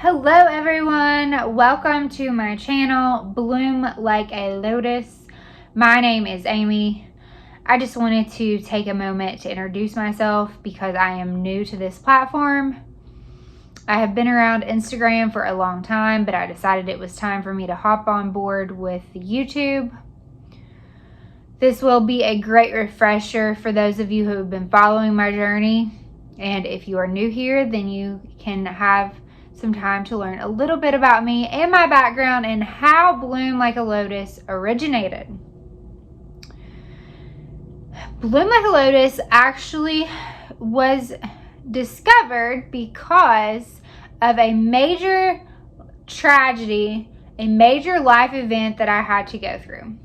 Hello everyone, welcome to my channel, Bloom Like a Lotus. My name is Amy. I just wanted to take a moment to introduce myself because I am new to this platform. I have been around Instagram for a long time, but I decided it was time for me to hop on board with YouTube. This will be a great refresher for those of you who have been following my journey. And if you are new here, then you can have some time to learn a little bit about me and my background and how Bloom Like a Lotus originated. Bloom Like a Lotus actually was discovered because of a major tragedy, a major life event that I had to go through.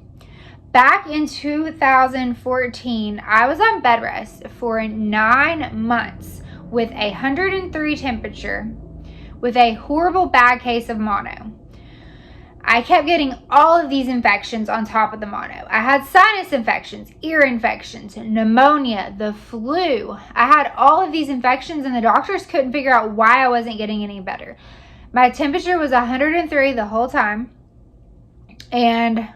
Back in 2014, I was on bed rest for 9 months with 103 temperature, with a horrible bad case of mono. I kept getting all of these infections on top of the mono. I had sinus infections, ear infections, pneumonia, the flu. I had all of these infections and the doctors couldn't figure out why I wasn't getting any better. My temperature was 103 the whole time, and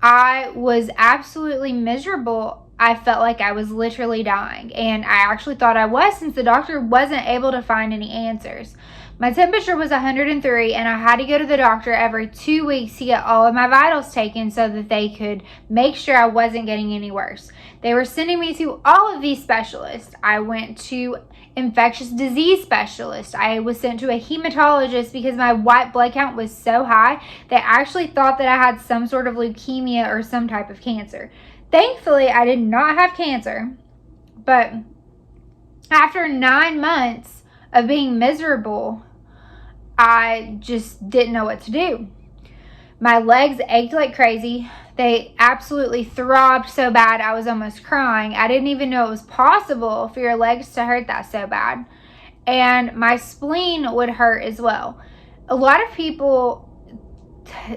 I was absolutely miserable. I felt like I was literally dying, and I actually thought I was, since the doctor wasn't able to find any answers. My temperature was 103, and I had to go to the doctor every 2 weeks to get all of my vitals taken so that they could make sure I wasn't getting any worse. They were sending me to all of these specialists. I went to infectious disease specialist. I was sent to a hematologist because my white blood count was so high. They actually thought that I had some sort of leukemia or some type of cancer. Thankfully, I did not have cancer, but after 9 months of being miserable, I just didn't know what to do. My legs ached like crazy. They absolutely throbbed so bad I was almost crying. I didn't even know it was possible for your legs to hurt that so bad. And my spleen would hurt as well. A lot of people,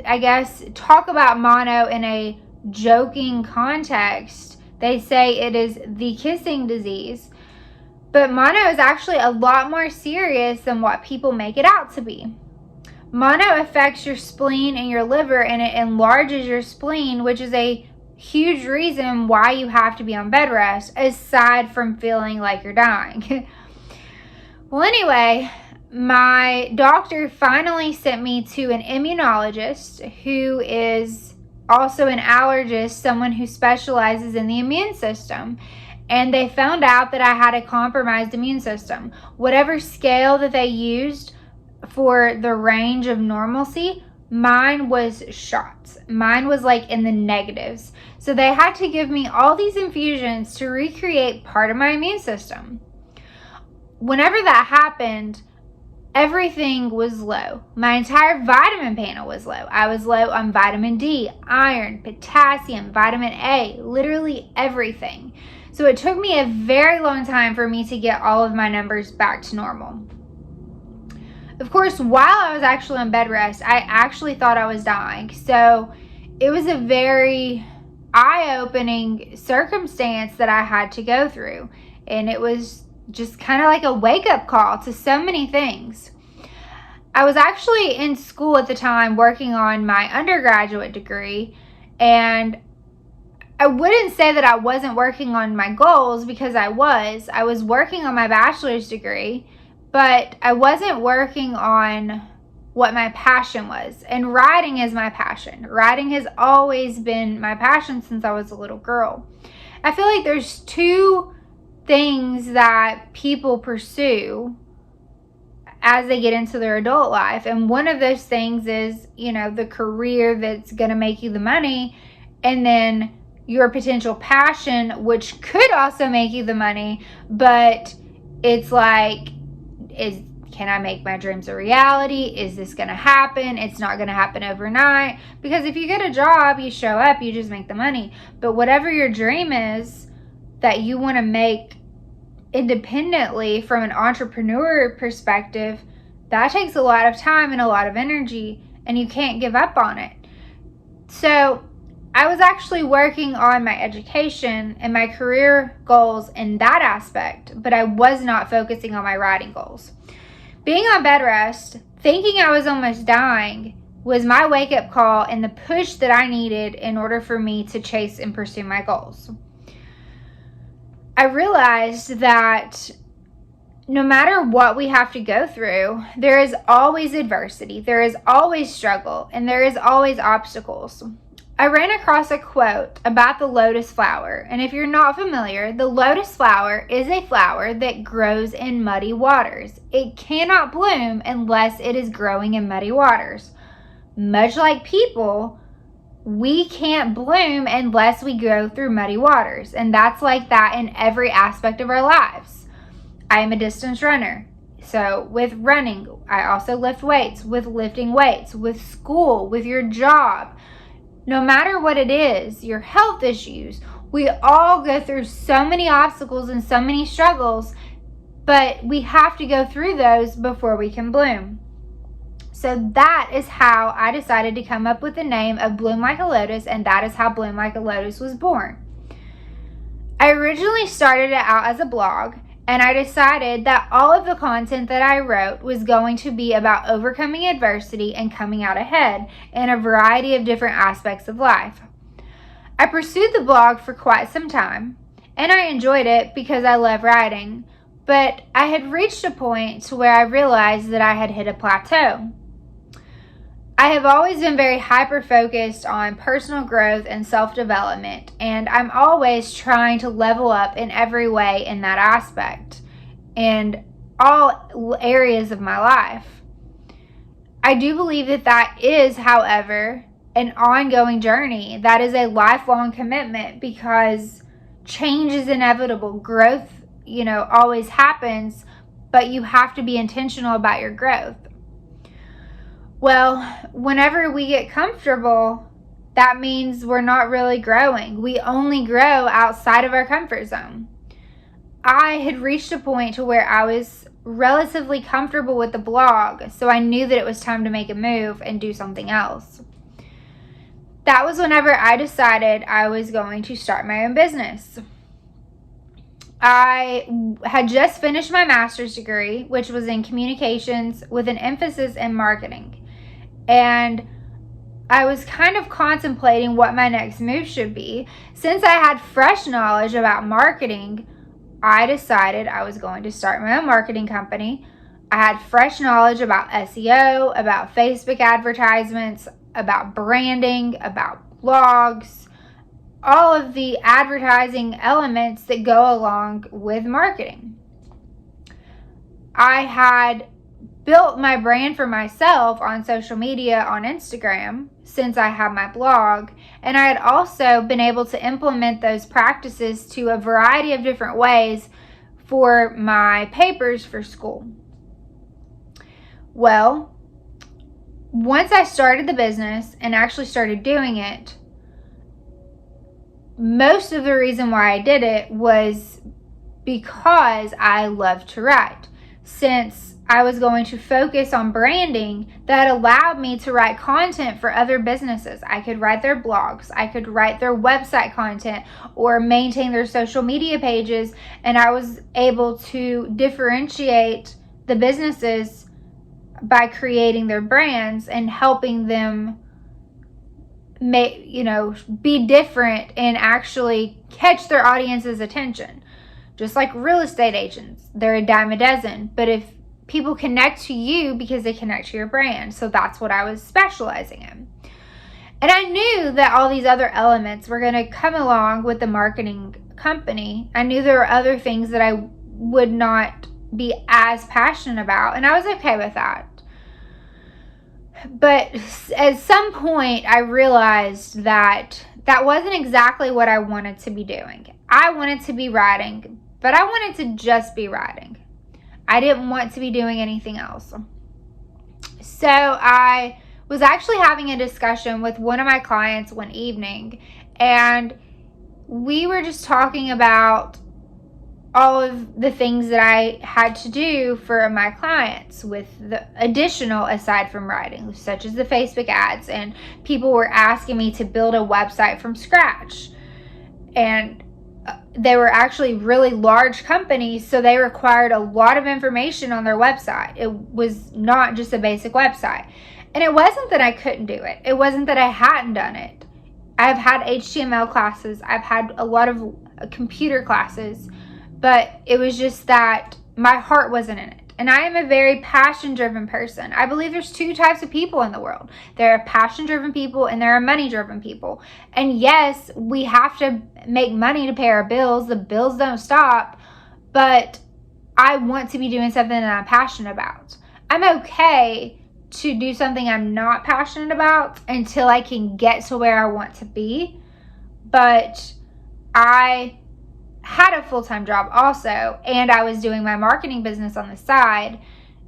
I guess, talk about mono in a joking context. They say it is the kissing disease. But mono is actually a lot more serious than what people make it out to be. Mono affects your spleen and your liver, and it enlarges your spleen, which is a huge reason why you have to be on bed rest, aside from feeling like you're dying. Well, anyway, my doctor finally sent me to an immunologist who is also an allergist, someone who specializes in the immune system. And they found out that I had a compromised immune system. Whatever scale that they used for the range of normalcy, mine was shot. Mine was like in the negatives. So they had to give me all these infusions to recreate part of my immune system. Whenever that happened, everything was low. My entire vitamin panel was low. I was low on vitamin D, iron, potassium, vitamin A, literally everything. So it took me a very long time for me to get all of my numbers back to normal. Of course, while I was actually on bed rest, I actually thought I was dying. So it was a very eye-opening circumstance that I had to go through. And it was just kind of like a wake-up call to so many things. I was actually in school at the time working on my undergraduate degree, and I wouldn't say that I wasn't working on my goals, because I was working on my bachelor's degree, but I wasn't working on what my passion was. And writing is my passion. Writing has always been my passion since I was a little girl. I feel like there's two things that people pursue as they get into their adult life. And one of those things is, the career that's going to make you the money, and then your potential passion, which could also make you the money, but it's like, can I make my dreams a reality? Is this going to happen? It's not going to happen overnight, because if you get a job, you show up, you just make the money. But whatever your dream is that you want to make independently from an entrepreneur perspective, that takes a lot of time and a lot of energy, and you can't give up on it. So I was actually working on my education and my career goals in that aspect, but I was not focusing on my writing goals. Being on bed rest, thinking I was almost dying was my wake-up call and the push that I needed in order for me to chase and pursue my goals. I realized that no matter what we have to go through, there is always adversity, there is always struggle, and there is always obstacles. I ran across a quote about the lotus flower, and if you're not familiar, the lotus flower is a flower that grows in muddy waters. It cannot bloom unless it is growing in muddy waters. Much like people, we can't bloom unless we go through muddy waters, and that's like that in every aspect of our lives. I am a distance runner, so with running, I also lift weights, with lifting weights, with school, with your job. No matter what it is, your health issues, we all go through so many obstacles and so many struggles, but we have to go through those before we can bloom. So that is how I decided to come up with the name of Bloom Like a Lotus, and that is how Bloom Like a Lotus was born. I originally started it out as a blog, and I decided that all of the content that I wrote was going to be about overcoming adversity and coming out ahead in a variety of different aspects of life. I pursued the blog for quite some time, and I enjoyed it because I love writing, but I had reached a point to where I realized that I had hit a plateau. I have always been very hyper-focused on personal growth and self-development, and I'm always trying to level up in every way in that aspect, in all areas of my life. I do believe that that is, however, an ongoing journey. That is a lifelong commitment because change is inevitable. Growth, always happens, but you have to be intentional about your growth. Well, whenever we get comfortable, that means we're not really growing. We only grow outside of our comfort zone. I had reached a point to where I was relatively comfortable with the blog, so I knew that it was time to make a move and do something else. That was whenever I decided I was going to start my own business. I had just finished my master's degree, which was in communications with an emphasis in marketing. And I was kind of contemplating what my next move should be. Since I had fresh knowledge about marketing, I decided I was going to start my own marketing company. I had fresh knowledge about SEO, about Facebook advertisements, about branding, about blogs, all of the advertising elements that go along with marketing. I had built my brand for myself on social media on Instagram since I had my blog, and I had also been able to implement those practices to a variety of different ways for my papers for school. Well, once I started the business and actually started doing it, most of the reason why I did it was because I love to write. Since I was going to focus on branding, that allowed me to write content for other businesses. I could write their blogs, I could write their website content, or maintain their social media pages, and I was able to differentiate the businesses by creating their brands and helping them be different and actually catch their audience's attention. Just like real estate agents, they're a dime a dozen, but if people connect to you because they connect to your brand. So that's what I was specializing in. And I knew that all these other elements were going to come along with the marketing company. I knew there were other things that I would not be as passionate about, and I was okay with that. But at some point, I realized that that wasn't exactly what I wanted to be doing. I wanted to be writing, but I wanted to just be writing. I didn't want to be doing anything else. So I was actually having a discussion with one of my clients one evening, and we were just talking about all of the things that I had to do for my clients with the additional aside from writing, such as the Facebook ads, and people were asking me to build a website from scratch. And they were actually really large companies, so they required a lot of information on their website. It was not just a basic website. And it wasn't that I couldn't do it. It wasn't that I hadn't done it. I've had HTML classes. I've had a lot of computer classes, but it was just that my heart wasn't in it. And I am a very passion-driven person. I believe there's two types of people in the world. There are passion-driven people and there are money-driven people. And yes, we have to make money to pay our bills. The bills don't stop. But I want to be doing something that I'm passionate about. I'm okay to do something I'm not passionate about until I can get to where I want to be. But I had a full-time job also, and I was doing my marketing business on the side.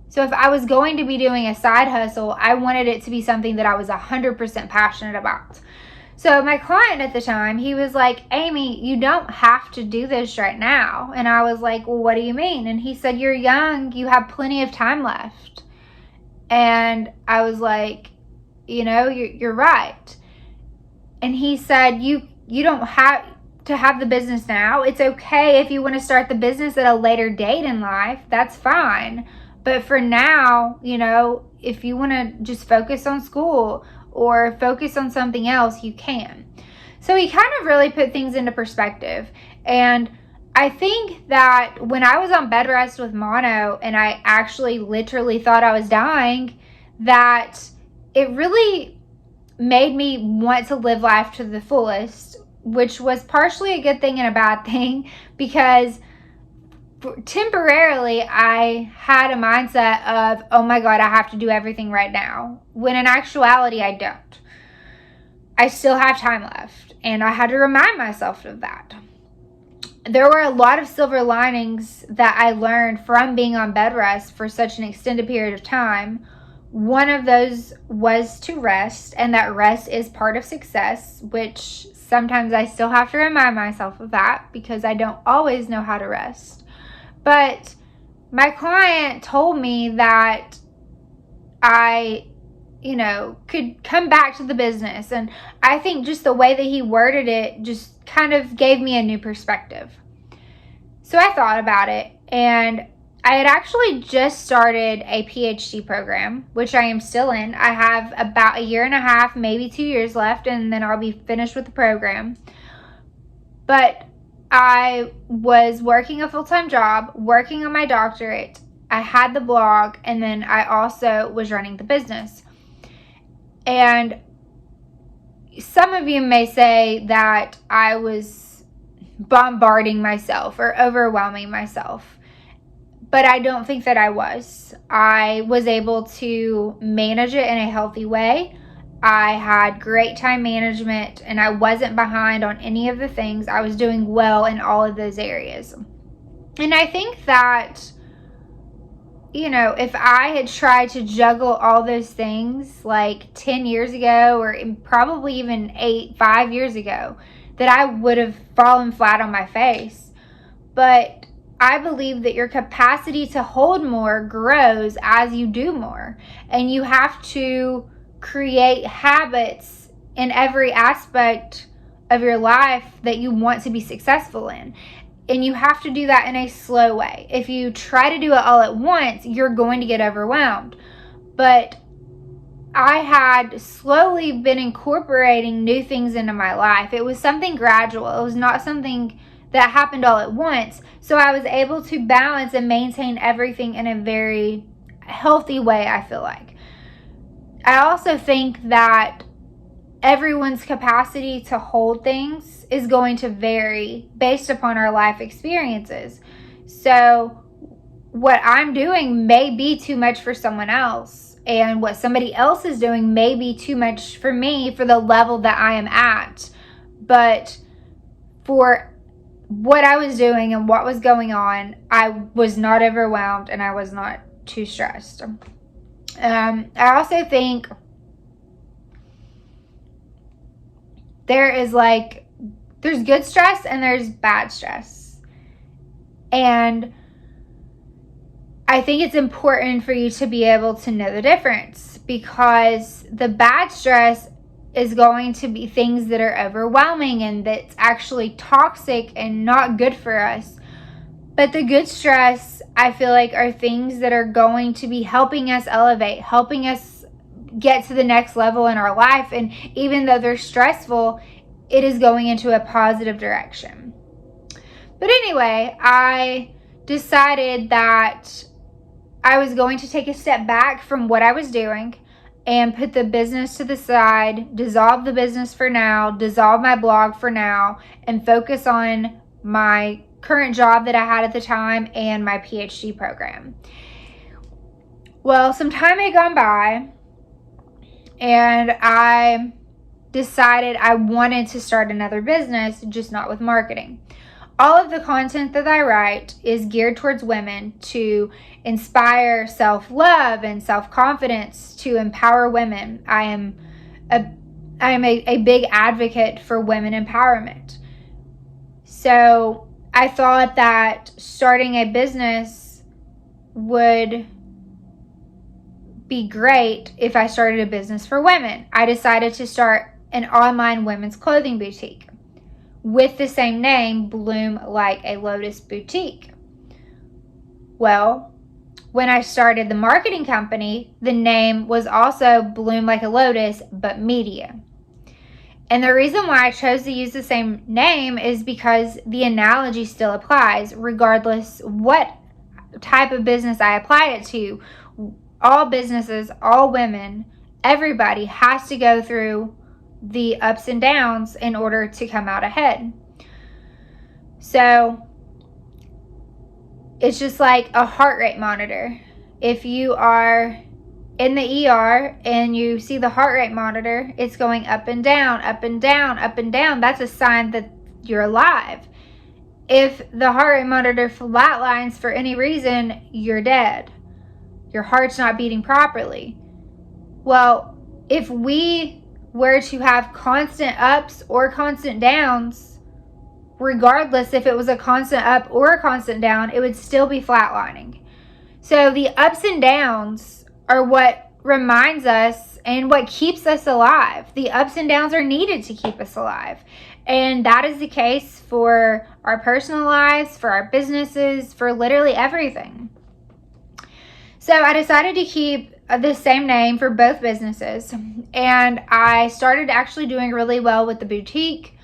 So if I was going to be doing a side hustle, I wanted it to be something that I was 100% passionate about. So my client at the time, he was like, Amy, you don't have to do this right now. And I was like, well, what do you mean? And he said, you're young, you have plenty of time left. And I was like, you're right. And he said, you don't have to have the business now. It's okay if you want to start the business at a later date in life. That's fine. But for now, if you want to just focus on school or focus on something else, you can. So he kind of really put things into perspective. And I think that when I was on bed rest with mono and I actually literally thought I was dying, that it really made me want to live life to the fullest, which was partially a good thing and a bad thing, because temporarily I had a mindset of, oh my God, I have to do everything right now, when in actuality I don't. I still have time left, and I had to remind myself of that. There were a lot of silver linings that I learned from being on bed rest for such an extended period of time. One of those was to rest, and that rest is part of success, which sometimes I still have to remind myself of that because I don't always know how to rest. But my client told me that I, could come back to the business. And I think just the way that he worded it just kind of gave me a new perspective. So I thought about it, and I had actually just started a PhD program, which I am still in. I have about 1.5 years, maybe 2 years left, and then I'll be finished with the program. But I was working a full-time job, working on my doctorate. I had the blog, and then I also was running the business. And some of you may say that I was bombarding myself or overwhelming myself. But I don't think that I was. I was able to manage it in a healthy way. I had great time management, and I wasn't behind on any of the things. I was doing well in all of those areas. And I think that, if I had tried to juggle all those things like 10 years ago, or probably even 5 years ago, that I would have fallen flat on my face. But I believe that your capacity to hold more grows as you do more. And you have to create habits in every aspect of your life that you want to be successful in. And you have to do that in a slow way. If you try to do it all at once, you're going to get overwhelmed. But I had slowly been incorporating new things into my life. It was something gradual. It was not something that happened all at once. So I was able to balance and maintain everything in a very healthy way, I feel like. I also think that everyone's capacity to hold things is going to vary based upon our life experiences. So what I'm doing may be too much for someone else, and what somebody else is doing may be too much for me for the level that I am at. But for what I was doing and what was going on, I was not overwhelmed and I was not too stressed. I also think there's good stress and there's bad stress. And I think it's important for you to be able to know the difference, because the bad stress is going to be things that are overwhelming and that's actually toxic and not good for us. But the good stress, I feel like, are things that are going to be helping us elevate, helping us get to the next level in our life. And even though they're stressful, it is going into a positive direction. But anyway, I decided that I was going to take a step back from what I was doing and put the business to the side, dissolve the business for now, dissolve my blog for now, and focus on my current job that I had at the time and my PhD program. Well, some time had gone by and I decided I wanted to start another business, just not with marketing. All of the content that I write is geared towards women to inspire self-love and self-confidence, to empower women. I am a big advocate for women empowerment. So I thought that starting a business would be great if I started a business for women. I decided to start an online women's clothing boutique with the same name, Bloom Like a Lotus Boutique. Well, when I started the marketing company, the name was also Bloom Like a Lotus, but media. And the reason why I chose to use the same name is because the analogy still applies, regardless what type of business I apply it to. All businesses, all women, everybody has to go through the ups and downs in order to come out ahead. So it's just like a heart rate monitor. If you are in the ER and you see the heart rate monitor, it's going up and down, up and down, up and down. That's a sign that you're alive. If the heart rate monitor flatlines for any reason, you're dead. Your heart's not beating properly. Well, if we were to have constant ups or constant downs, regardless if it was a constant up or a constant down, it would still be flatlining. So the ups and downs are what reminds us and what keeps us alive. The ups and downs are needed to keep us alive. And that is the case for our personal lives, for our businesses, for literally everything. So I decided to keep the same name for both businesses, and I started actually doing really well with the boutique,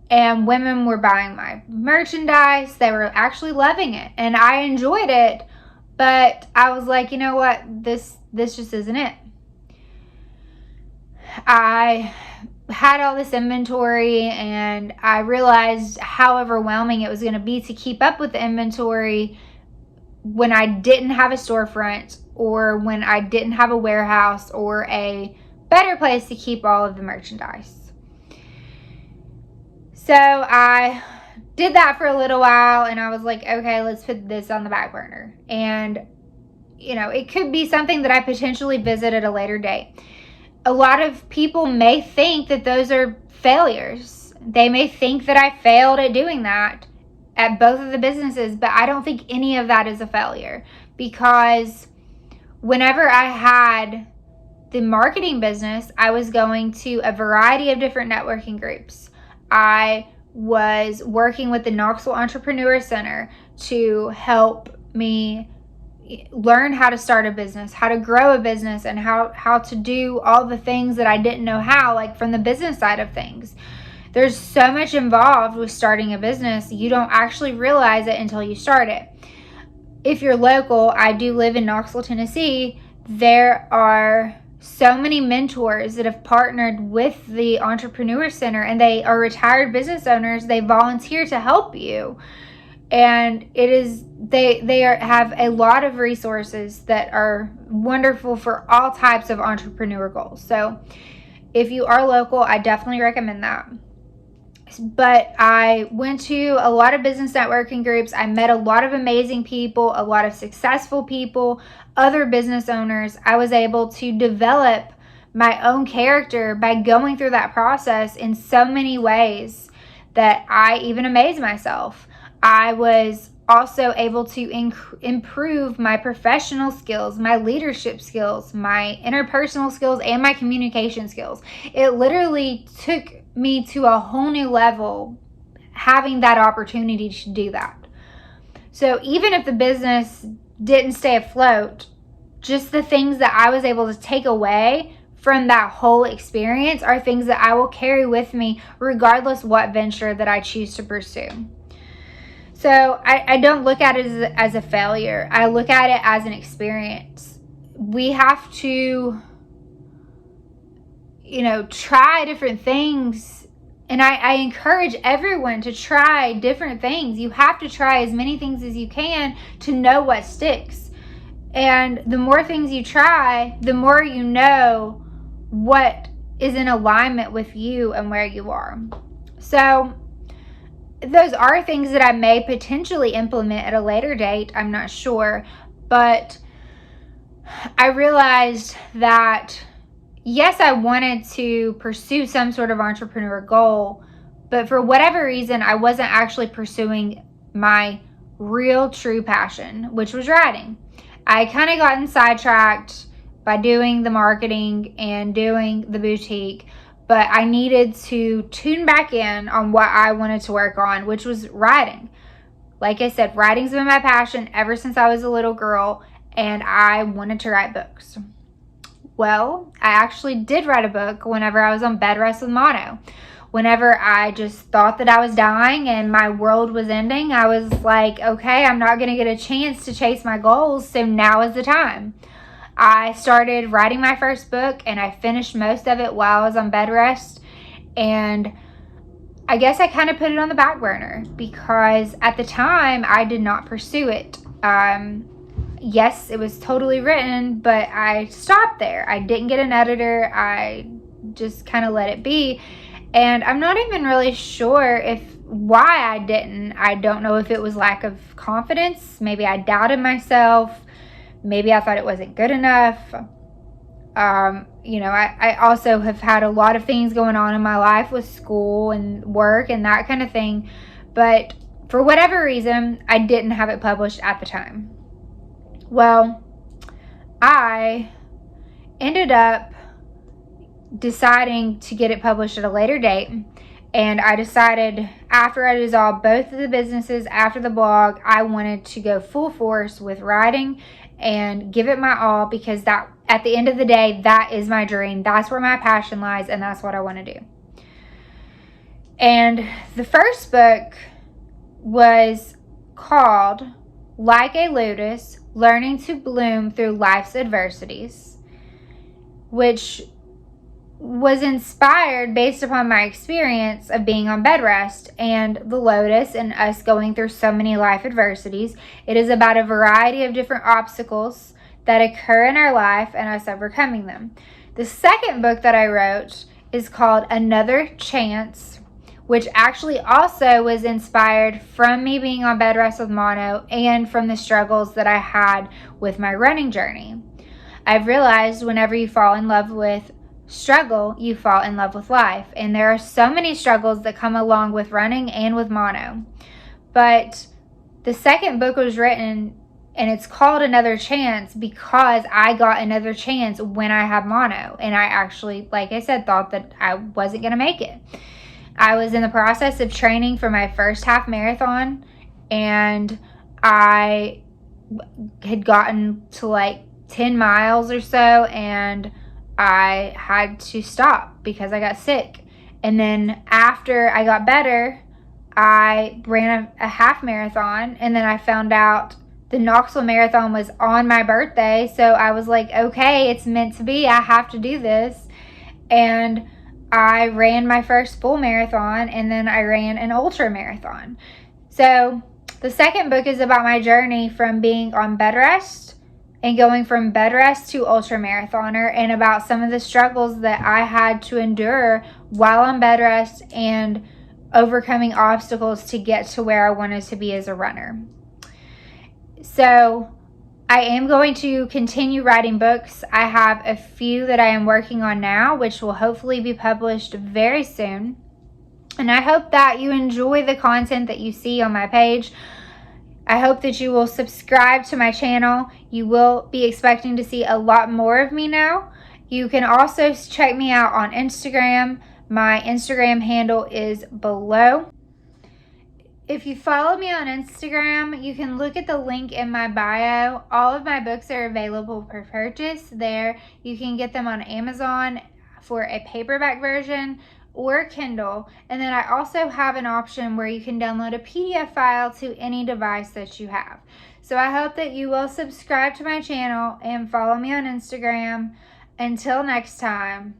and women were buying my merchandise. They were actually loving it, and I enjoyed it, but I was like, you know what, this just isn't it. I had all this inventory, and I realized how overwhelming it was going to be to keep up with the inventory when I didn't have a storefront, or when I didn't have a warehouse or a better place to keep all of the merchandise. So I did that for a little while, and I was like, okay, let's put this on the back burner. And, you know, it could be something that I potentially visit at a later date. A lot of people may think that those are failures. They may think that I failed at doing that at both of the businesses, but I don't think any of that is a failure, because whenever I had the marketing business, I was going to a variety of different networking groups. I was working with the Knoxville Entrepreneur Center to help me learn how to start a business, how to grow a business, and how to do all the things that I didn't know how, like from the business side of things. There's so much involved with starting a business. You don't actually realize it until you start it. If you're local, I do live in Knoxville, Tennessee. There are so many mentors that have partnered with the Entrepreneur Center, and they are retired business owners. They volunteer to help you. And they have a lot of resources that are wonderful for all types of entrepreneur goals. So if you are local, I definitely recommend that. But I went to a lot of business networking groups. I met a lot of amazing people, a lot of successful people, other business owners. I was able to develop my own character by going through that process in so many ways that I even amazed myself. I was also able to improve my professional skills, my leadership skills, my interpersonal skills, and my communication skills. It literally took me to a whole new level having that opportunity to do that. So even if the business didn't stay afloat, just the things that I was able to take away from that whole experience are things that I will carry with me regardless what venture that I choose to pursue. So I don't look at it as a failure. I look at it as an experience. We have to, try different things. And I encourage everyone to try different things. You have to try as many things as you can to know what sticks. And the more things you try, the more you know what is in alignment with you and where you are. So those are things that I may potentially implement at a later date. I'm not sure. But I realized that, yes, I wanted to pursue some sort of entrepreneur goal, but for whatever reason, I wasn't actually pursuing my real true passion, which was writing. I kind of gotten sidetracked by doing the marketing and doing the boutique, but I needed to tune back in on what I wanted to work on, which was writing. Like I said, writing's been my passion ever since I was a little girl, and I wanted to write books. Well, I actually did write a book whenever I was on bed rest with mono. Whenever I just thought that I was dying and my world was ending, I was like, okay, I'm not going to get a chance to chase my goals, so now is the time. I started writing my first book, and I finished most of it while I was on bed rest. And I guess I kind of put it on the back burner because at the time I did not pursue it. Yes, it was totally written, but I stopped there. I didn't get an editor. I just kind of let it be. And I'm not even really sure why I didn't. I don't know if it was lack of confidence. Maybe I doubted myself. Maybe I thought it wasn't good enough. I also have had a lot of things going on in my life with school and work and that kind of thing. But for whatever reason, I didn't have it published at the time. Well, I ended up deciding to get it published at a later date. And I decided after I dissolved both of the businesses, after the blog, I wanted to go full force with writing and give it my all, because that, at the end of the day, that is my dream. That's where my passion lies, and that's what I want to do. And the first book was called Like a Lotus, Learning to Bloom Through Life's Adversities, which was inspired based upon my experience of being on bed rest and the lotus and us going through so many life adversities. It is about a variety of different obstacles that occur in our life and us overcoming them. The second book that I wrote is called Another Chance, which actually also was inspired from me being on bed rest with mono and from the struggles that I had with my running journey. I've realized whenever you fall in love with struggle, you fall in love with life. And there are so many struggles that come along with running and with mono. But the second book was written, and it's called Another Chance, because I got another chance when I had mono. And I actually, like I said, thought that I wasn't going to make it. I was in the process of training for my first half marathon, and I had gotten to like 10 miles or so, and I had to stop because I got sick. And then after I got better, I ran a half marathon, and then I found out the Knoxville Marathon was on my birthday. So I was like, okay, it's meant to be. I have to do this. And I ran my first full marathon, and then I ran an ultra marathon. So the second book is about my journey from being on bed rest and going from bed rest to ultra marathoner, and about some of the struggles that I had to endure while on bed rest and overcoming obstacles to get to where I wanted to be as a runner. So I am going to continue writing books. I have a few that I am working on now, which will hopefully be published very soon. And I hope that you enjoy the content that you see on my page. I hope that you will subscribe to my channel. You will be expecting to see a lot more of me now. You can also check me out on Instagram. My Instagram handle is below. If you follow me on Instagram, you can look at the link in my bio. All of my books are available for purchase there. You can get them on Amazon for a paperback version or Kindle. And then I also have an option where you can download a PDF file to any device that you have. So I hope that you will subscribe to my channel and follow me on Instagram. Until next time.